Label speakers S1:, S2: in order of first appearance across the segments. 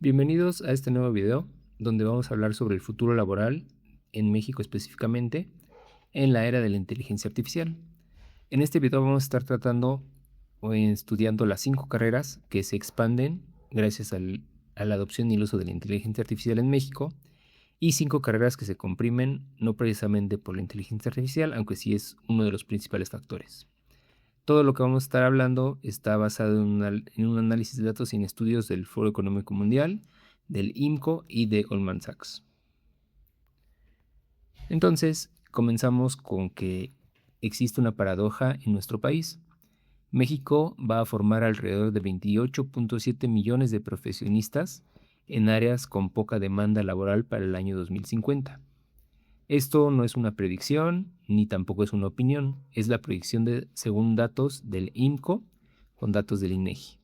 S1: Bienvenidos a este nuevo video donde vamos a hablar sobre el futuro laboral en México específicamente en la era de la inteligencia artificial. En este video vamos a estar tratando o estudiando las 5 carreras que se expanden gracias a la adopción y el uso de la inteligencia artificial en México y 5 carreras que se comprimen no precisamente por la inteligencia artificial, aunque sí es uno de los principales factores. Todo lo que vamos a estar hablando está basado en un análisis de datos y en estudios del Foro Económico Mundial, del IMCO y de Goldman Sachs. Entonces, comenzamos con que existe una paradoja en nuestro país. México va a formar alrededor de 28.7 millones de profesionistas en áreas con poca demanda laboral para el año 2050. Esto no es una predicción ni tampoco es una opinión, es la predicción según datos del IMCO con datos del INEGI.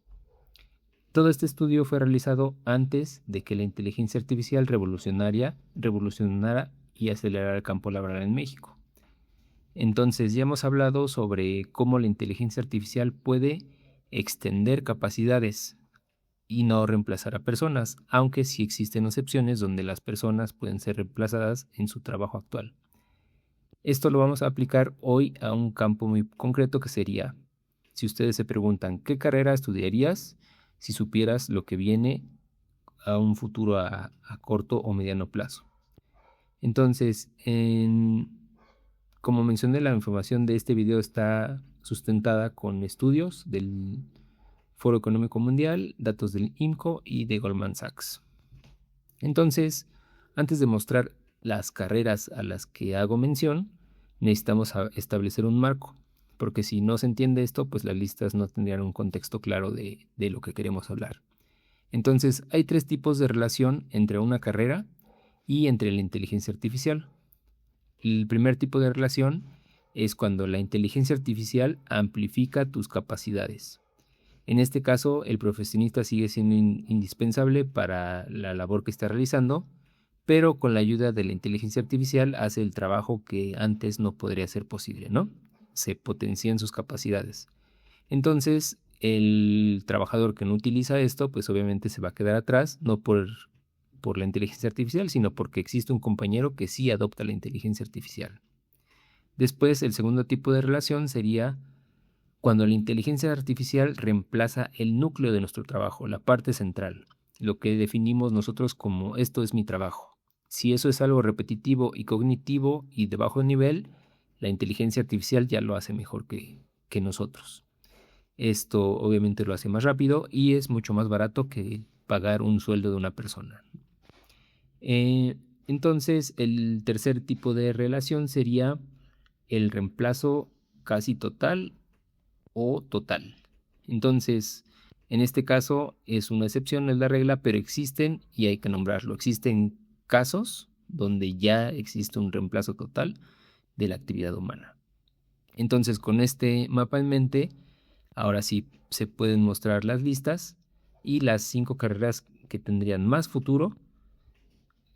S1: Todo este estudio fue realizado antes de que la inteligencia artificial revolucionara y acelerara el campo laboral en México. Entonces ya hemos hablado sobre cómo la inteligencia artificial puede extender capacidades y no reemplazar a personas, aunque sí existen excepciones donde las personas pueden ser reemplazadas en su trabajo actual. Esto lo vamos a aplicar hoy a un campo muy concreto que sería, si ustedes se preguntan, ¿qué carrera estudiarías si supieras lo que viene a un futuro a corto o mediano plazo? Entonces, como mencioné, la información de este video está sustentada con estudios del Foro Económico Mundial, datos del IMCO y de Goldman Sachs. Entonces, antes de mostrar las carreras a las que hago mención, necesitamos establecer un marco, porque si no se entiende esto, pues las listas no tendrían un contexto claro de lo que queremos hablar. Entonces, hay 3 tipos de relación entre una carrera y entre la inteligencia artificial. El primer tipo de relación es cuando la inteligencia artificial amplifica tus capacidades. En este caso, el profesionista sigue siendo indispensable para la labor que está realizando, pero con la ayuda de la inteligencia artificial hace el trabajo que antes no podría ser posible, ¿no? Se potencian sus capacidades. Entonces, el trabajador que no utiliza esto, pues obviamente se va a quedar atrás, no por la inteligencia artificial, sino porque existe un compañero que sí adopta la inteligencia artificial. Después, el segundo tipo de relación sería cuando la inteligencia artificial reemplaza el núcleo de nuestro trabajo, la parte central, lo que definimos nosotros como esto es mi trabajo. Si eso es algo repetitivo y cognitivo y de bajo nivel, la inteligencia artificial ya lo hace mejor que nosotros. Esto obviamente lo hace más rápido y es mucho más barato que pagar un sueldo de una persona. Entonces, el tercer tipo de relación sería el reemplazo casi total o total. Entonces, en este caso es una excepción, no es la regla, pero existen y hay que nombrarlo. Existen casos donde ya existe un reemplazo total de la actividad humana. Entonces, con este mapa en mente, ahora sí se pueden mostrar las listas y las 5 carreras que tendrían más futuro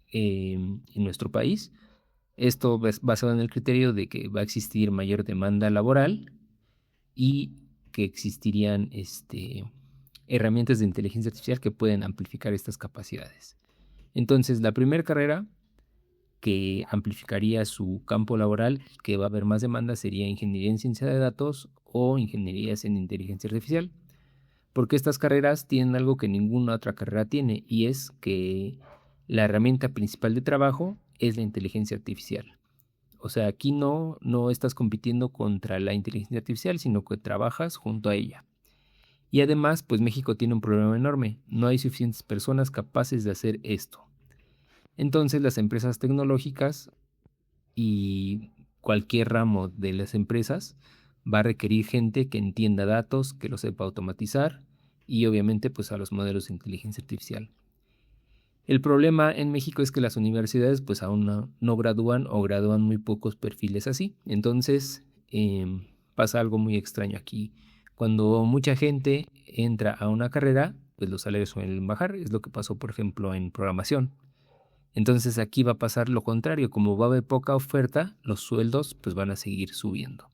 S1: en nuestro país. Esto es basado en el criterio de que va a existir mayor demanda laboral y que existirían herramientas de inteligencia artificial que pueden amplificar estas capacidades. Entonces, la primera carrera que amplificaría su campo laboral, que va a haber más demanda, sería ingeniería en ciencia de datos o ingenierías en inteligencia artificial, porque estas carreras tienen algo que ninguna otra carrera tiene, y es que la herramienta principal de trabajo es la inteligencia artificial. O sea, aquí no estás compitiendo contra la inteligencia artificial, sino que trabajas junto a ella. Y además, pues México tiene un problema enorme. No hay suficientes personas capaces de hacer esto. Entonces, las empresas tecnológicas y cualquier ramo de las empresas va a requerir gente que entienda datos, que lo sepa automatizar y obviamente pues a los modelos de inteligencia artificial. El problema en México es que las universidades pues aún no gradúan o gradúan muy pocos perfiles así. Entonces pasa algo muy extraño aquí. Cuando mucha gente entra a una carrera, pues los salarios suelen bajar. Es lo que pasó, por ejemplo, en programación. Entonces aquí va a pasar lo contrario. Como va a haber poca oferta, los sueldos pues van a seguir subiendo.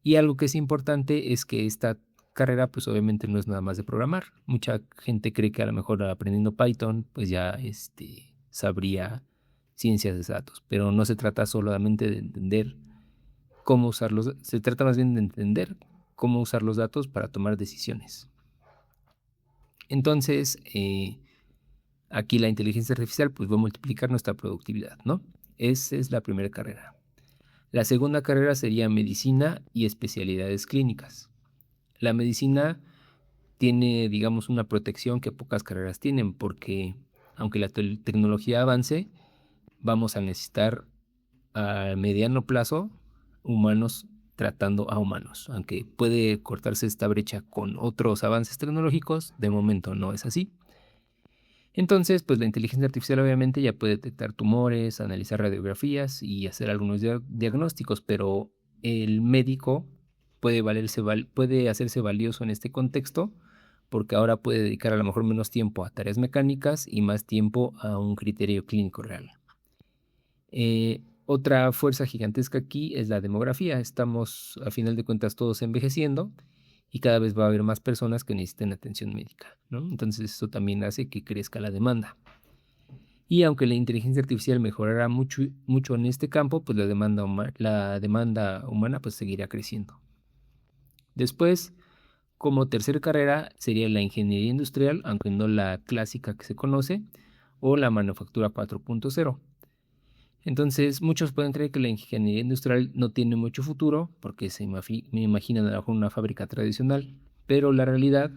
S1: Y algo que es importante es que esta carrera pues obviamente no es nada más de programar. Mucha gente cree que a lo mejor aprendiendo Python pues ya sabría ciencias de datos, pero no se trata solamente de entender cómo usarlos, se trata más bien de entender cómo usar los datos para tomar decisiones. Entonces, aquí la inteligencia artificial pues va a multiplicar nuestra productividad, ¿no? Esa es la primera carrera. La segunda carrera sería medicina y especialidades clínicas. La medicina tiene, digamos, una protección que pocas carreras tienen, porque aunque la tecnología avance, vamos a necesitar a mediano plazo humanos tratando a humanos. Aunque puede cortarse esta brecha con otros avances tecnológicos, de momento no es así. Entonces, pues la inteligencia artificial obviamente ya puede detectar tumores, analizar radiografías y hacer algunos diagnósticos, pero el médico puede hacerse valioso en este contexto porque ahora puede dedicar a lo mejor menos tiempo a tareas mecánicas y más tiempo a un criterio clínico real. Otra fuerza gigantesca aquí es la demografía. Estamos, a final de cuentas, todos envejeciendo y cada vez va a haber más personas que necesiten atención médica, ¿no? Entonces eso también hace que crezca la demanda. Y aunque la inteligencia artificial mejorará mucho en este campo, pues la demanda humana pues seguirá creciendo. Después, como tercera carrera, sería la ingeniería industrial, aunque no la clásica que se conoce, o la manufactura 4.0. Entonces, muchos pueden creer que la ingeniería industrial no tiene mucho futuro porque me imaginan a lo mejor una fábrica tradicional, pero la realidad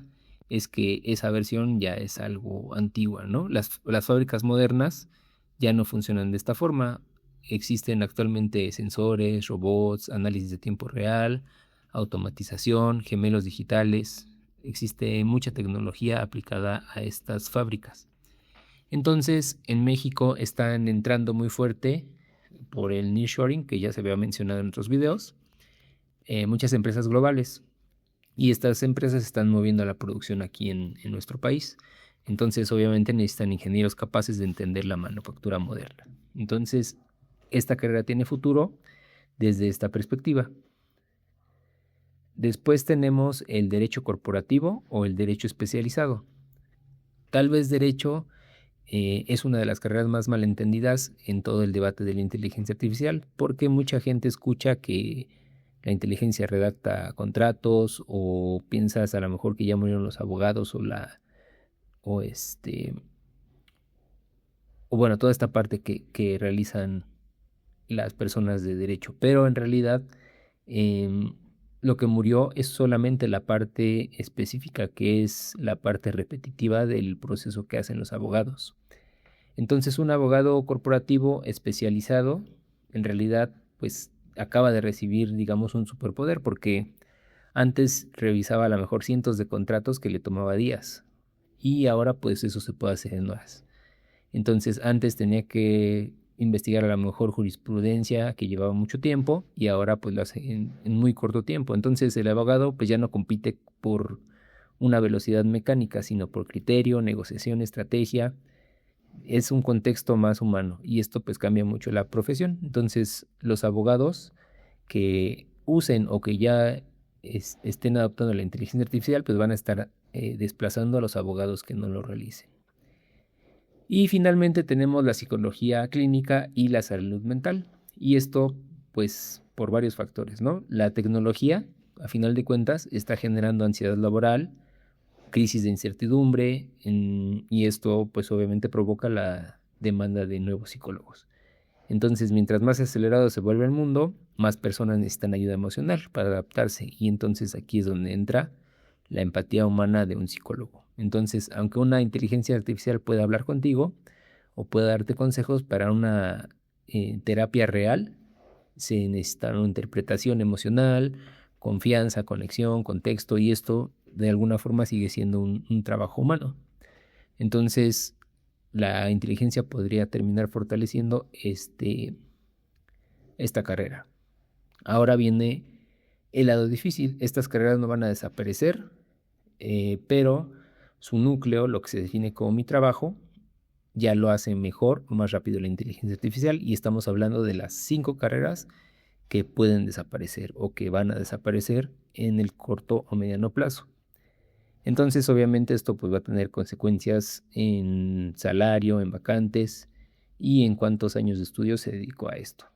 S1: es que esa versión ya es algo antigua, ¿no? Las fábricas modernas ya no funcionan de esta forma. Existen actualmente sensores, robots, análisis de tiempo real, automatización, gemelos digitales. Existe mucha tecnología aplicada a estas fábricas. Entonces, en México están entrando muy fuerte por el nearshoring, que ya se había mencionado en otros videos, muchas empresas globales. Y estas empresas están moviendo la producción aquí en nuestro país. Entonces, obviamente necesitan ingenieros capaces de entender la manufactura moderna. Entonces, esta carrera tiene futuro desde esta perspectiva. Después tenemos el derecho corporativo o el derecho especializado. Tal vez derecho es una de las carreras más malentendidas en todo el debate de la inteligencia artificial, porque mucha gente escucha que la inteligencia redacta contratos o piensas a lo mejor que ya murieron los abogados o bueno, toda esta parte que realizan las personas de derecho, pero en realidad lo que murió es solamente la parte específica, que es la parte repetitiva del proceso que hacen los abogados. Entonces, un abogado corporativo especializado, en realidad, pues acaba de recibir, digamos, un superpoder, porque antes revisaba a lo mejor cientos de contratos que le tomaba días, y ahora pues eso se puede hacer en horas. Entonces, antes tenía que investigar a lo mejor jurisprudencia que llevaba mucho tiempo, y ahora pues lo hace en muy corto tiempo. Entonces, el abogado pues ya no compite por una velocidad mecánica, sino por criterio, negociación, estrategia. Es un contexto más humano y esto pues cambia mucho la profesión. Entonces los abogados que usen o que ya estén adoptando la inteligencia artificial pues van a estar desplazando a los abogados que no lo realicen. Y finalmente tenemos la psicología clínica y la salud mental, y esto pues por varios factores, ¿no? La tecnología, a final de cuentas, está generando ansiedad laboral, crisis de incertidumbre, y esto pues obviamente provoca la demanda de nuevos psicólogos. Entonces, mientras más acelerado se vuelve el mundo, más personas necesitan ayuda emocional para adaptarse, y entonces aquí es donde entra la empatía humana de un psicólogo. Entonces, aunque una inteligencia artificial pueda hablar contigo o pueda darte consejos para una terapia real, se necesita una interpretación emocional, confianza, conexión, contexto, y esto de alguna forma sigue siendo un trabajo humano. Entonces, la inteligencia podría terminar fortaleciendo esta carrera. Ahora viene el lado difícil. Estas carreras no van a desaparecer, pero su núcleo, lo que se define como mi trabajo, ya lo hace mejor o más rápido la inteligencia artificial, y estamos hablando de las 5 carreras que pueden desaparecer o que van a desaparecer en el corto o mediano plazo. Entonces, obviamente, esto pues va a tener consecuencias en salario, en vacantes y en cuántos años de estudio se dedicó a esto.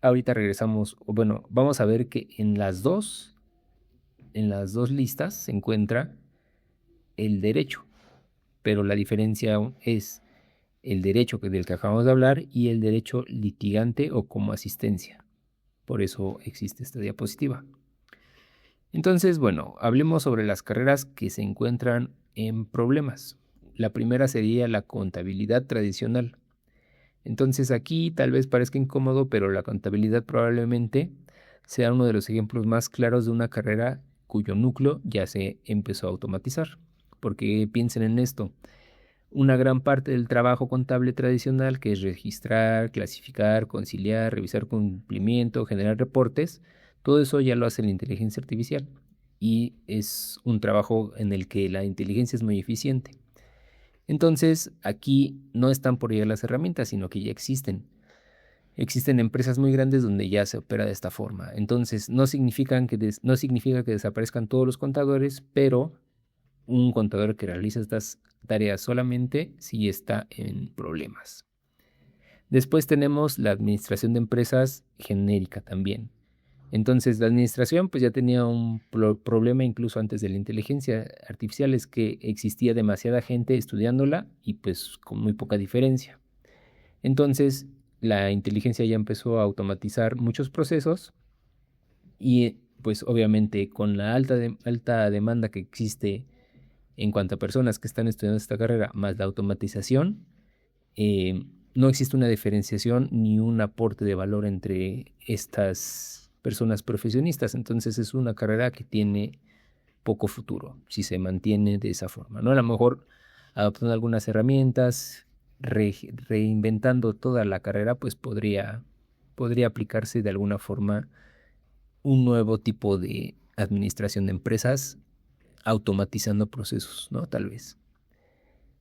S1: Ahorita regresamos, bueno, vamos a ver que en las dos listas se encuentra el derecho, pero la diferencia es el derecho del que acabamos de hablar y el derecho litigante o como asistencia. Por eso existe esta diapositiva. Entonces, bueno, hablemos sobre las carreras que se encuentran en problemas. La primera sería la contabilidad tradicional. Entonces aquí tal vez parezca incómodo, pero la contabilidad probablemente sea uno de los ejemplos más claros de una carrera cuyo núcleo ya se empezó a automatizar. Porque piensen en esto, una gran parte del trabajo contable tradicional, que es registrar, clasificar, conciliar, revisar cumplimiento, generar reportes, todo eso ya lo hace la inteligencia artificial y es un trabajo en el que la inteligencia es muy eficiente. Entonces, aquí no están por llegar las herramientas, sino que ya existen. Existen empresas muy grandes donde ya se opera de esta forma. Entonces, no significa que desaparezcan todos los contadores, pero un contador que realiza estas tareas solamente si está en problemas. Después tenemos la administración de empresas genérica también. Entonces la administración pues ya tenía un problema incluso antes de la inteligencia artificial, es que existía demasiada gente estudiándola y pues con muy poca diferencia. Entonces la inteligencia ya empezó a automatizar muchos procesos y pues obviamente con la alta demanda que existe en cuanto a personas que están estudiando esta carrera, más la automatización, no existe una diferenciación ni un aporte de valor entre estas personas profesionistas. Entonces es una carrera que tiene poco futuro si se mantiene de esa forma, ¿no? A lo mejor adoptando algunas herramientas, reinventando toda la carrera, pues podría aplicarse de alguna forma un nuevo tipo de administración de empresas automatizando procesos, ¿no? Tal vez.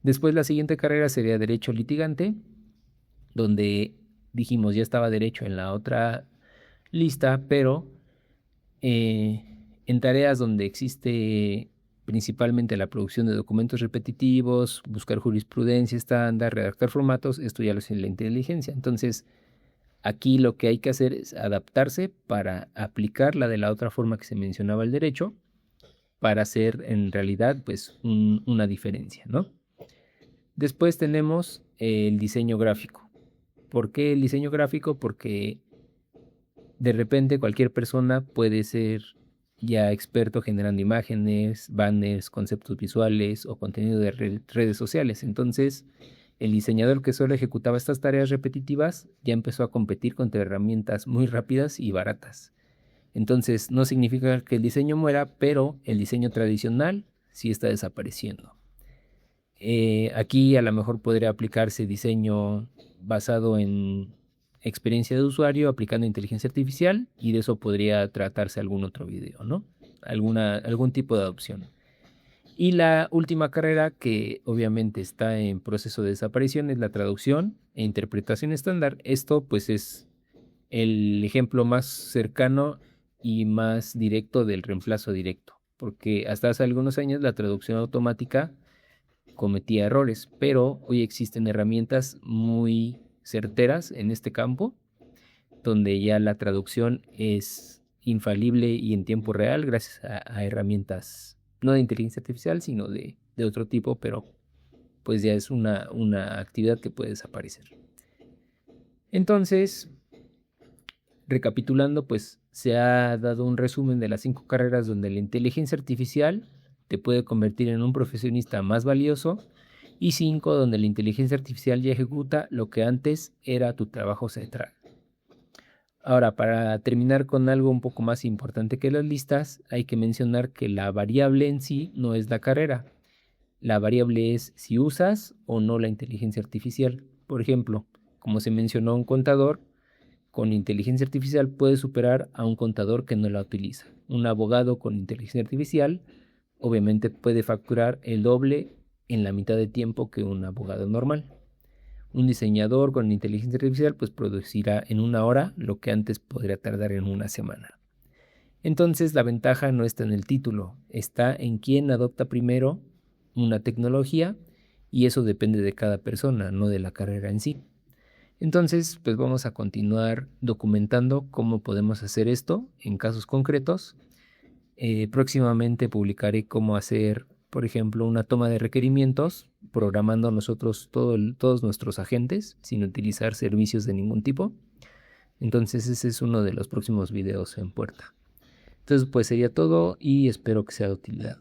S1: Después la siguiente carrera sería Derecho Litigante, donde dijimos ya estaba Derecho en la otra lista, pero en tareas donde existe principalmente la producción de documentos repetitivos, buscar jurisprudencia estándar, redactar formatos, esto ya lo hace la inteligencia. Entonces, aquí lo que hay que hacer es adaptarse para aplicarla de la otra forma que se mencionaba el derecho, para hacer en realidad pues una diferencia, ¿no? Después tenemos el diseño gráfico. ¿Por qué el diseño gráfico? Porque de repente cualquier persona puede ser ya experto generando imágenes, banners, conceptos visuales o contenido de redes sociales. Entonces, el diseñador que solo ejecutaba estas tareas repetitivas ya empezó a competir contra herramientas muy rápidas y baratas. Entonces, no significa que el diseño muera, pero el diseño tradicional sí está desapareciendo. Aquí a lo mejor podría aplicarse diseño basado en experiencia de usuario aplicando inteligencia artificial y de eso podría tratarse algún otro video, ¿no? Algún tipo de adopción. Y la última carrera que obviamente está en proceso de desaparición es la traducción e interpretación estándar. Esto pues es el ejemplo más cercano y más directo del reemplazo directo, porque hasta hace algunos años la traducción automática cometía errores, pero hoy existen herramientas muy certeras en este campo, donde ya la traducción es infalible y en tiempo real gracias a herramientas no de inteligencia artificial, sino de otro tipo, pero pues ya es una actividad que puede desaparecer. Entonces, recapitulando, pues se ha dado un resumen de las 5 carreras donde la inteligencia artificial te puede convertir en un profesionista más valioso y 5 donde la inteligencia artificial ya ejecuta lo que antes era tu trabajo central. Ahora, para terminar con algo un poco más importante que las listas, hay que mencionar que la variable en sí no es la carrera. La variable es si usas o no la inteligencia artificial. Por ejemplo, como se mencionó, un contador con inteligencia artificial puede superar a un contador que no la utiliza. Un abogado con inteligencia artificial obviamente puede facturar el doble en la mitad de tiempo que un abogado normal. Un diseñador con inteligencia artificial pues producirá en 1 hora lo que antes podría tardar en una semana. Entonces la ventaja no está en el título, está en quién adopta primero una tecnología, y eso depende de cada persona, no de la carrera en sí. Entonces, pues vamos a continuar documentando cómo podemos hacer esto en casos concretos. Próximamente publicaré cómo hacer, por ejemplo, una toma de requerimientos, programando nosotros todos nuestros agentes sin utilizar servicios de ningún tipo. Entonces ese es uno de los próximos videos en puerta. Entonces pues sería todo y espero que sea de utilidad.